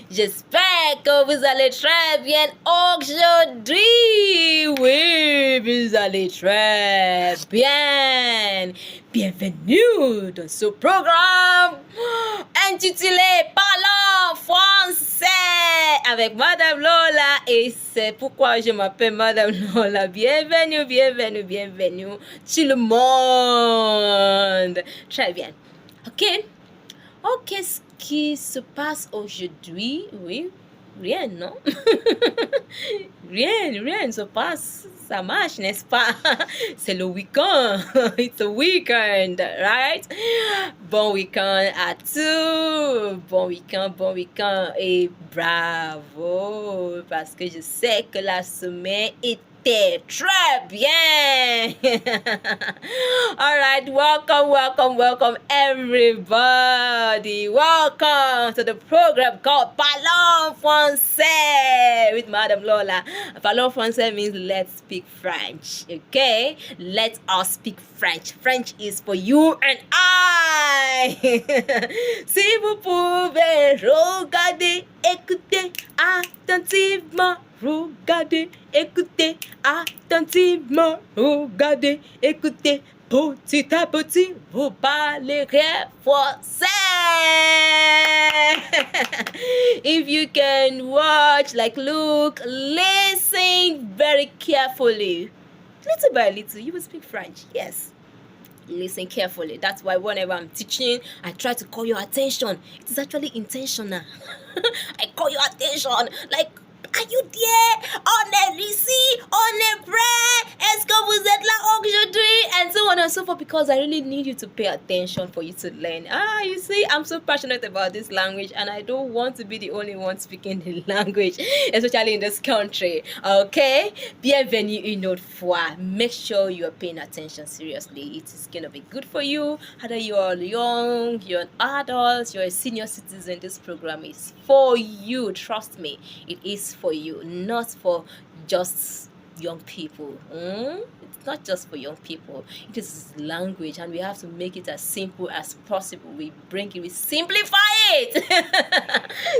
J'espère que vous allez très bien aujourd'hui. Oui, vous allez très bien. Bienvenue dans ce programme intitulé Parlons français avec Madame Lola. Et c'est pourquoi je m'appelle Madame Lola. Bienvenue, bienvenue, bienvenue tout le monde. Très bien. Ok. Oh, qu'est-ce qui se passe aujourd'hui? Oui, rien, non? Rien ne se passe. Ça marche, n'est-ce pas? C'est le week-end. It's a weekend, right? Bon week-end à tous. Bon week-end. Et bravo, parce que je sais que la semaine était très bien. All right, welcome everybody. Welcome to the program called Parlons Français with Madame Lola. Parlons Français means let's speak French, okay? Let us speak French. French is for you and I. Si vous pouvez regarder, écouter attentivement. Regardez, écoutez attentivement. Regardez, écoutez. Petit à petit, vous parlerez français. If you can watch, like look, listen very carefully. Little by little, you will speak French. Yes. Listen carefully. That's why whenever I'm teaching, I try to call your attention. It is actually intentional. I call your attention. Like, are you there? On est ici, on est prêt. Est-ce que vous êtes là aujourd'hui? And so on and so forth, because I really need you to pay attention for you to learn. You see, I'm so passionate about this language, and I don't want to be the only one speaking the language, especially in this country. Okay? Bienvenue une autre fois. Make sure you are paying attention seriously. It is going to be good for you. Whether you are young, you're an adult, you're a senior citizen, this program is for you. Trust me, it is for you, not for just young people. It's not just for young people. It is language, and we have to make it as simple as possible. We simplify it.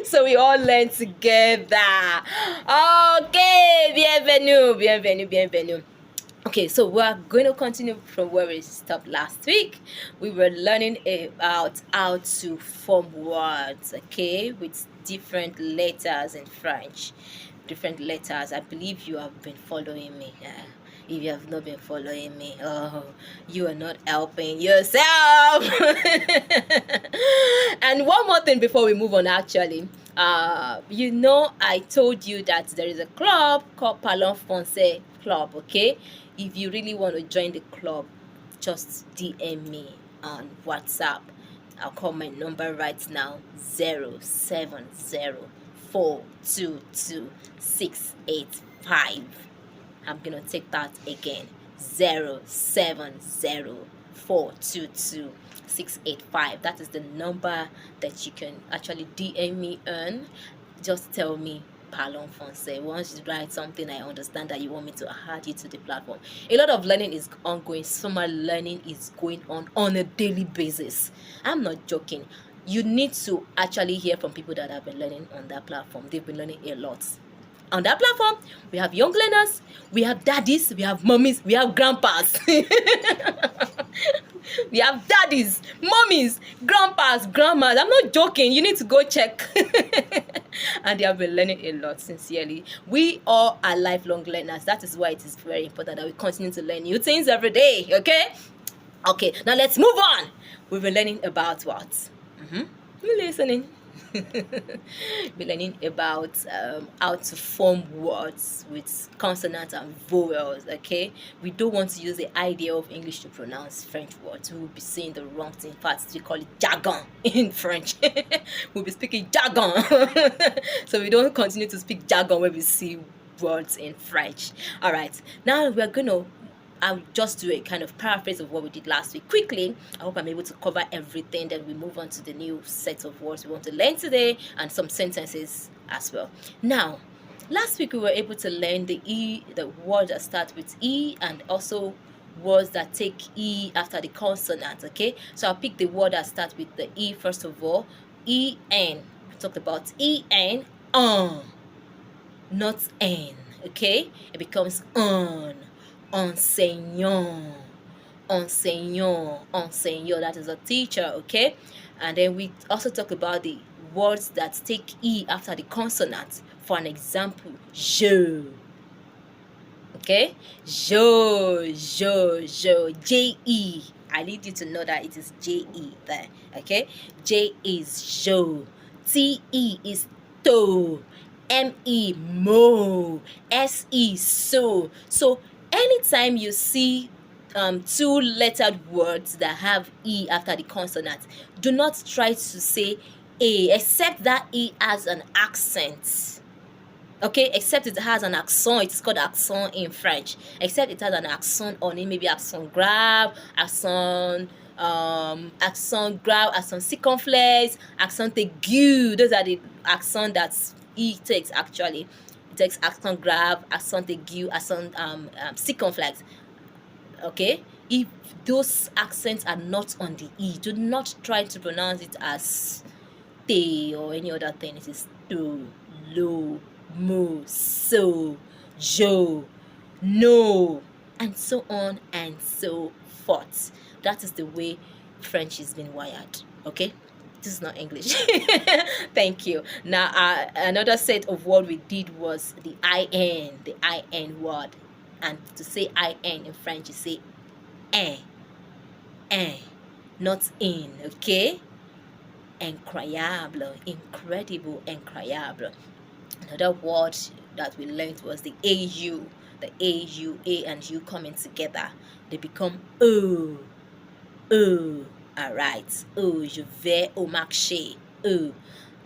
So we all learn together. Okay, bienvenue. Okay, so we're going to continue from where we stopped last week. We were learning about how to form words, okay, with different letters in French. Different letters. I believe you have been following me. If you have not been following me, you are not helping yourself. And one more thing before we move on, actually. I told you that there is a club called Parlons Français Club, okay? If you really want to join the club, just DM me on WhatsApp. I'll call my number right now, 070-422-685. I'm gonna take that again, 070-422-685. That is the number that you can actually DM me on. Just tell me Parlons Français. Once you write something, I understand that you want me to add you to the platform. A lot of learning is ongoing. Summer learning is going on a daily basis. I'm not joking. You need to actually hear from people that have been learning on that platform. They've been learning a lot. On that platform, we have young learners, we have daddies, we have mummies, we have grandpas. We have daddies, mummies, grandpas, grandmas. I'm not joking. You need to go check. And they have been learning a lot, sincerely. We all are lifelong learners. That is why it is very important that we continue to learn new things every day, okay? Okay, now let's move on. We've been learning about what? You're listening. Be learning about how to form words with consonants and vowels. Okay, we don't want to use the idea of English to pronounce French words. We will be saying the wrong thing. In fact, we call it jargon in French. We'll be speaking jargon. So we don't continue to speak jargon when we see words in French. All right, now we're gonna I'll just do a kind of paraphrase of what we did last week quickly. I hope I'm able to cover everything. Then we move on to the new set of words we want to learn today and some sentences as well. Now, last week we were able to learn the words that start with E, and also words that take E after the consonant, okay? So I'll pick the word that starts with the E first of all. E-N. talked about en, not n. Okay, it becomes enseignant, enseignant. That is a teacher. Okay, and then we also talk about the words that take e after the consonant. For an example, je. Okay, je, J-E. I need you to know that it is J-E there. Okay, J is jo, T-E is to, M-E mo, S-E so. So anytime you see two-lettered words that have E after the consonant, do not try to say A, except that E has an accent. Okay, except it has an accent. It's called accent in French. Except it has an accent on it, maybe accent grave, accent grave, accent circumflex, accent aigu. Those are the accent that E takes actually. It takes accent grave, accent aigu, accent circumflex. Okay, if those accents are not on the E, do not try to pronounce it as te or any other thing. It is to, lo, mo, so, jo, no, and so on and so forth. That is the way French has been wired. Okay, this is not English. Thank you. Now another set of word we did was the in word, and to say in French you say en, not in. Okay, incroyable, incredible, incroyable. Another word that we learned was the AU. The AU, A and U coming together, they become O. O. Alright. O. Je vais au marché. O.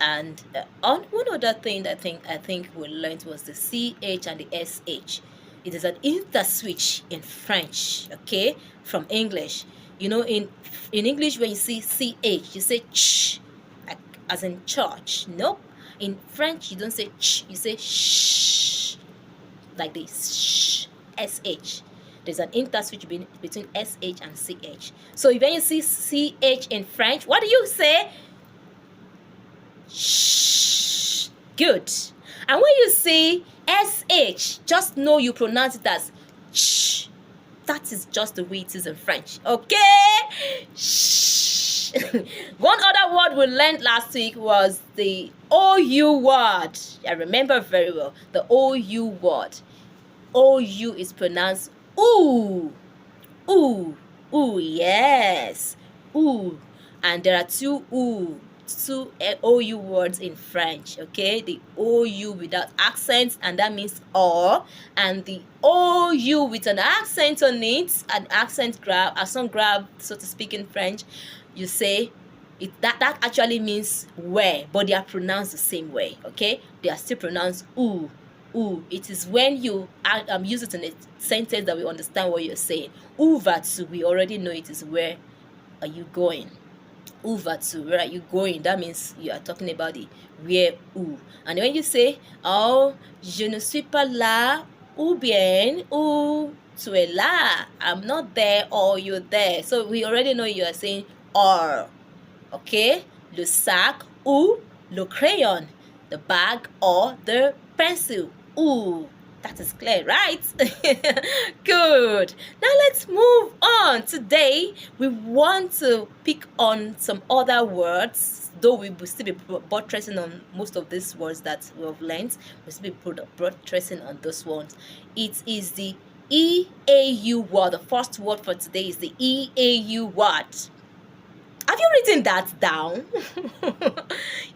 And on one other thing that I think we learned was the CH and the SH. It is an interswitch in French, okay, from English. You know, in English, when you see CH, you say ch, like as in church. Nope. In French, you don't say ch, you say shh, like this, shh, SH. There's an interswitch between SH and CH. So when you see CH in French, what do you say? Shh. Good. And when you see SH, just know you pronounce it as sh. That is just the way it is in French. Okay? Shh. One other word we learned last week was the OU word. I remember very well. The OU word. OU is pronounced ooh. Ooh. Ooh, yes. Ooh. And there are two OU words in French, okay? The OU without accent, and that means or, and the OU with an accent on it, an accent grab, so to speak in French, you say it, that actually means where, but they are pronounced the same way, okay? They are still pronounced ooh. Ooh. It is when you use it in a sentence that we understand what you're saying. Où vas-tu? We already know it is where are you going. Où vas-tu? Where are you going? That means you are talking about the where, où. And when you say, oh, je ne suis pas là, ou bien, ou tu es là, I'm not there, or you're there. So we already know you are saying or. Okay? Le sac ou le crayon. The bag or the pencil. Ooh. That is clear, right? Good. Now let's move on. Today, we want to pick on some other words, though we will still be buttressing on most of these words that we have learned. We'll still be buttressing on those ones. It is the EAU word. The first word for today is the EAU word. Have you written that down?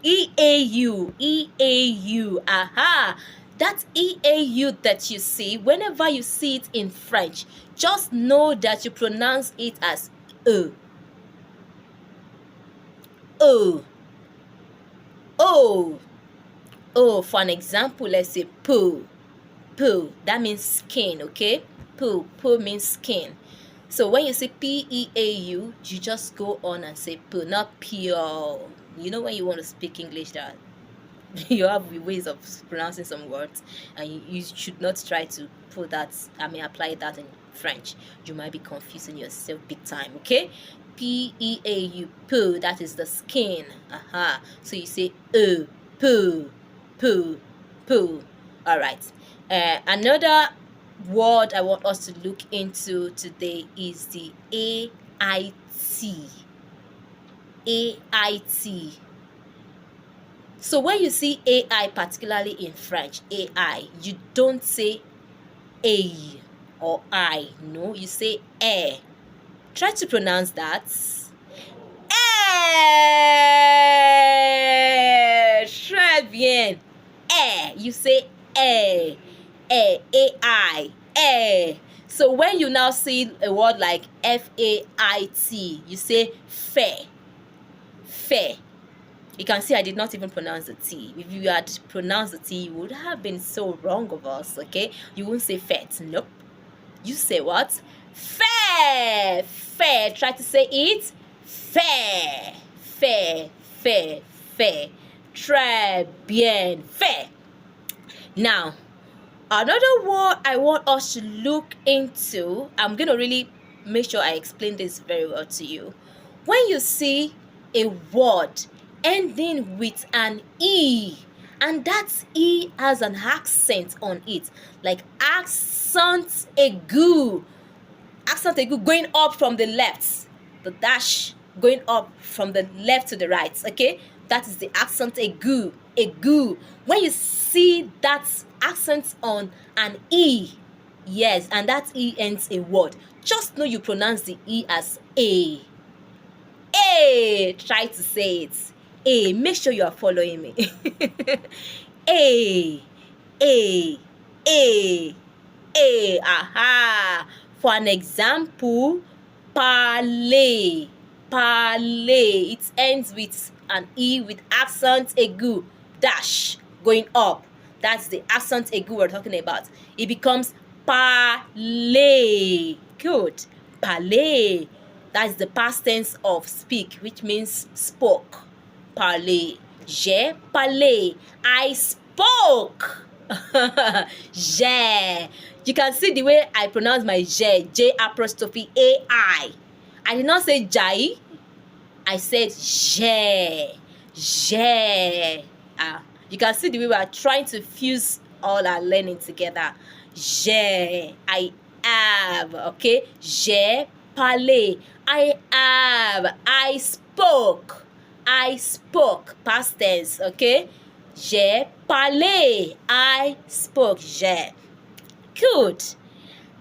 EAU, EAU, aha. That EAU that you see, whenever you see it in French, just know that you pronounce it as E. O. O. O. For an example, let's say peau. Peau. That means skin, okay? Peau. Peau means skin. So when you say PEAU, you just go on and say peau, not pure. You know when you want to speak English that you have ways of pronouncing some words, and you should not try to put that, apply that in French. You might be confusing yourself big time, okay? P-E-A-U, poo, that is the skin. So you say poo, poo, poo. All right. Another word I want us to look into today is the A-I-T. A-I-T. So when you see AI, particularly in French, AI, you don't say A or I. No, you say E. Try to pronounce that. Très bien. You say AI. So when you now see a word like F-A-I-T, you say fair. You can see I did not even pronounce the T. If you had pronounced the T, you would have been so wrong of us, okay? You won't say fet. Nope. You say what? Fair. Try to say it. Fair. Très bien. Fair. Now, another word I want us to look into, I'm going to really make sure I explain this very well to you. When you see a word ending with an E, and that E has an accent on it, like accent aigu going up from the left, the dash going up from the left to the right, okay? That is the accent aigu. When you see that accent on an E, yes, and that E ends a word, just know you pronounce the E as A. Try to say it. Make sure you are following me. Aha. For an example, parler. It ends with an E with accent aigu, dash going up. That's the accent aigu we're talking about. It becomes parler. Good. Parler. That's the past tense of speak, which means spoke. Parler. J'ai parlé. I spoke. J'ai. You can see the way I pronounce my J. J''A'. I did not say Jai. I said J'ai. You can see the way we are trying to fuse all our learning together. J'ai. I have. Okay. J'ai parlé. I have. I spoke. Past tense. Okay. J'ai parlé. I spoke. J'ai. Good.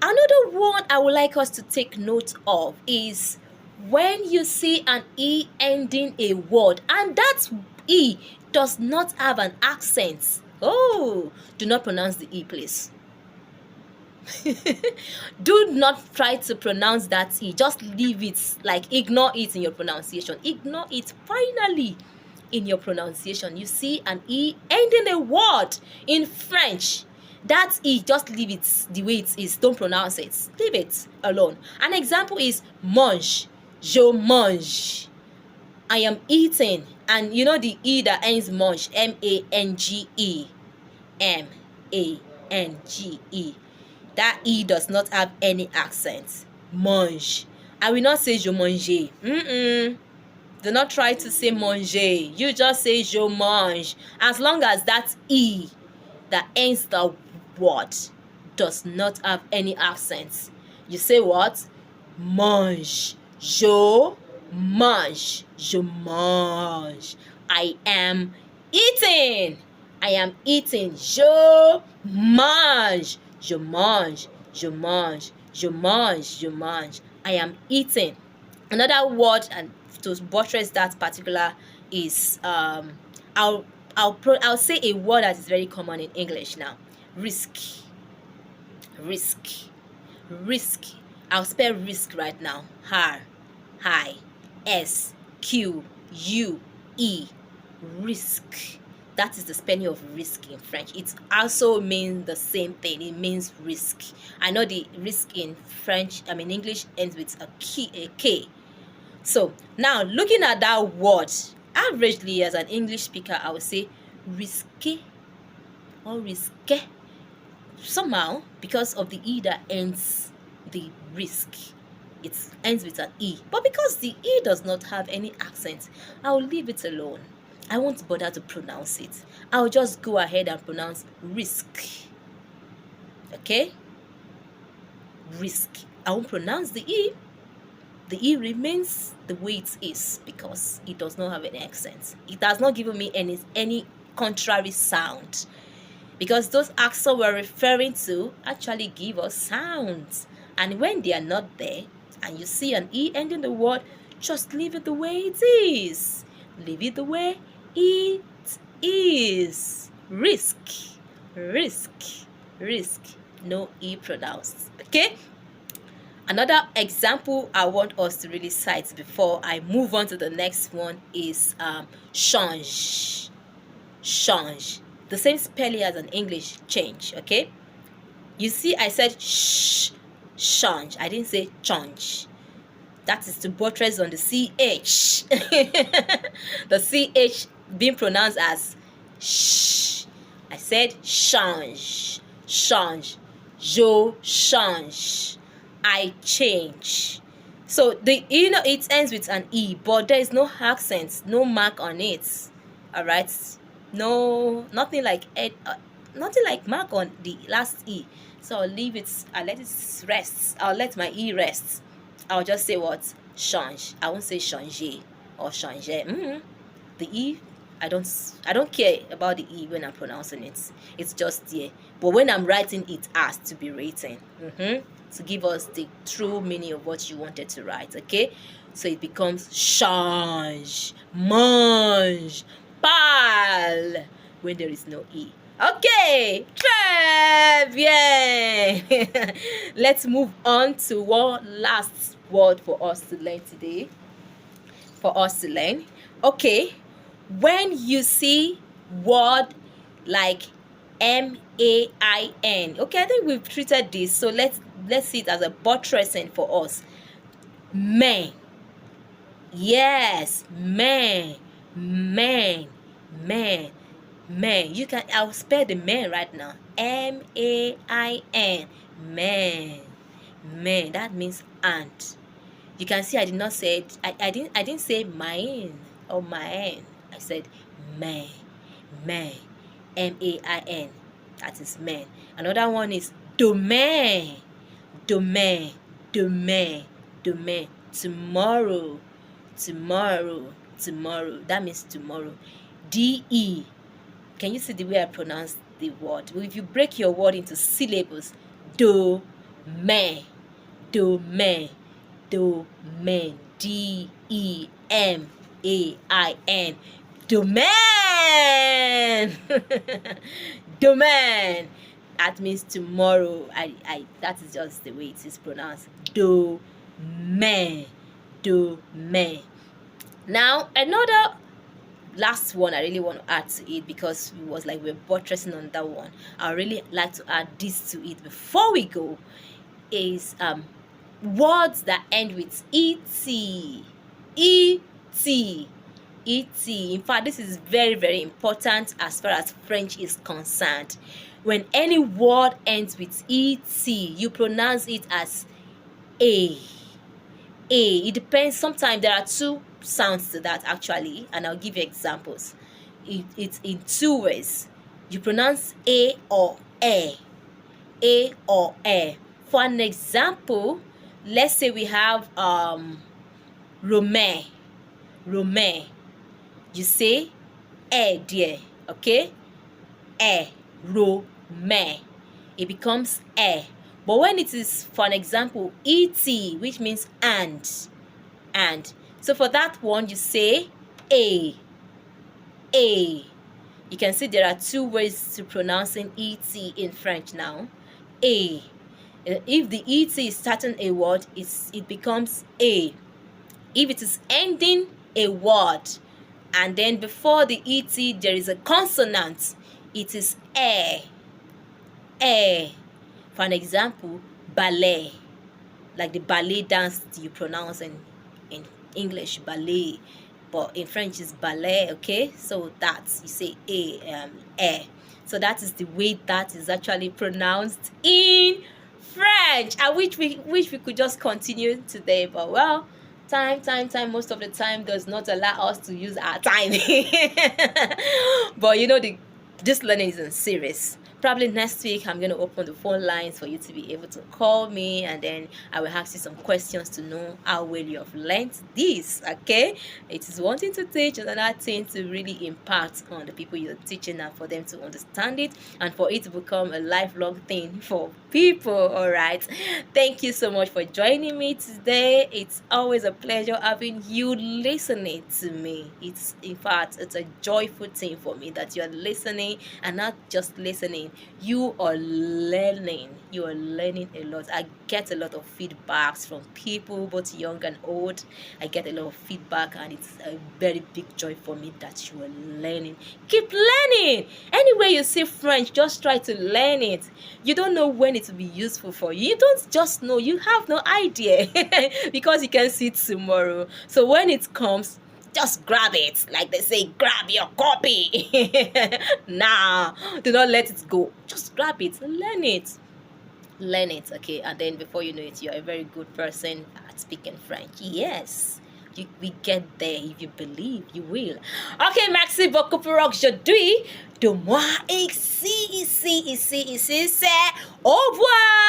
Another one I would like us to take note of is when you see an E ending a word and that E does not have an accent. Do not pronounce the E, please. Do not try to pronounce that E. Just leave it, like ignore it in your pronunciation. Ignore it finally in your pronunciation. You see an E ending a word in French. That E, just leave it the way it is. Don't pronounce it. Leave it alone. An example is mange. Je mange. I am eating. And you know the E that ends mange. M-A-N-G-E. M-A-N-G-E. That E does not have any accent. Mange. I will not say je mange. Do not try to say manger. You just say je mange. As long as that E that ends the word does not have any accent. You say what? Mange. Je mange. Je mange. I am eating. Je mange. Je mange. I am eating. Another word, and to buttress that particular, is I'll say a word that is very common in English now. Risk. I'll spell risk right now. R-I-S-Q-U-E. Risk. That is the spelling of risk in French. It also means the same thing. It means risk. I know the risk in French, English ends with a K. So now looking at that word, averagely as an English speaker, I would say risqué or risqué. Somehow, because of the E that ends the risk. It ends with an E. But because the E does not have any accent, I'll leave it alone. I won't bother to pronounce it. I'll just go ahead and pronounce risk. Okay? Risk. I won't pronounce the E. The E remains the way it is because it does not have any accent. It has not given me any contrary sound. Because those accents we're referring to actually give us sounds. And when they are not there, and you see an E ending the word, just leave it the way it is. Leave it the way it is. Risk. Risk. Risk. No E pronounced. Okay? Another example I want us to really cite before I move on to the next one is change. Change. The same spelling as an English change, okay? You see, I said change. I didn't say change. That is to buttress on the CH. The CH being pronounced as sh. I said change. Change. Je change. I change. So it ends with an E, but there is no accent, no mark on it. All right. No, nothing like mark on the last E. So I'll leave it. I'll let it rest. I'll let my E rest. I'll just say what? Change. I won't say changer or changer. The E, I don't care about the E when I'm pronouncing it. It's just there. But when I'm writing, it has to be written. To give us the true meaning of what you wanted to write. Okay? So it becomes change, mange, parle when there is no E. Okay, très bien. Let's move on to one last word for us to learn today. Okay, when you see word like MAIN. Okay, I think we've treated this, so let's see it as a buttressing for us. Man. Yes, man. You can, I'll spell the man right now. MAIN. Man. That means ant. You can see I did not say it. I didn't say mine or mine. I said man. MAIN. That is man. Another one is domain. Tomorrow. That means tomorrow. DE. Can you see the way I pronounce the word? Well, if you break your word into syllables, domain. DEMAIN. Domain. Domain. That means tomorrow. That is just the way it is pronounced. Domain. Now another last one I really want to add to it, because it was like we're buttressing on that one. I really like to add this to it before we go, is words that end with et. In fact, this is very, very important as far as French is concerned. When any word ends with et, you pronounce it as a. It depends. Sometimes there are two sounds to that actually, and I'll give you examples. It's in two ways. You pronounce a or a. For an example, let's say we have Romain. You say there, okay? Romain. It becomes a. But when it is, for an example, et, which means and. So for that one, you say a. You can see there are two ways to pronouncing et in French now. A. If the et is starting a word, it becomes a. If it is ending a word, and then before the et there is a consonant, it is a. For an example, ballet, like the ballet dance you pronounce in English, ballet, but in French is ballet. Okay, so that's, you say a. So that is the way that is actually pronounced in French. I wish we could just continue today, but well, time. Most of the time does not allow us to use our time. But this learning isn't serious. Probably next week I'm going to open the phone lines for you to be able to call me, and then I will ask you some questions to know how well you have learned this. Okay, it is one thing to teach and another thing to really impact on the people you're teaching and for them to understand it and for it to become a lifelong thing for people. All right, thank you so much for joining me today. It's always a pleasure having you listening to me. It's a joyful thing for me that you're listening, and not just listening, you are learning a lot. I get a lot of feedbacks from people, both young and old. I get a lot of feedback, and it's a very big joy for me that you are learning. Keep learning. Anywhere you see French, just try to learn it. You don't know when it will be useful for you. You don't just know, you have no idea because you can see it tomorrow. So when it comes, just grab it. Like they say, grab your copy. Now, do not let it go. Just grab it. Learn it, okay? And then before you know it, you're a very good person at speaking French. Yes, we get there. If you believe, you will. Ok, merci beaucoup pour aujourd'hui. De moi, ici, c'est au revoir.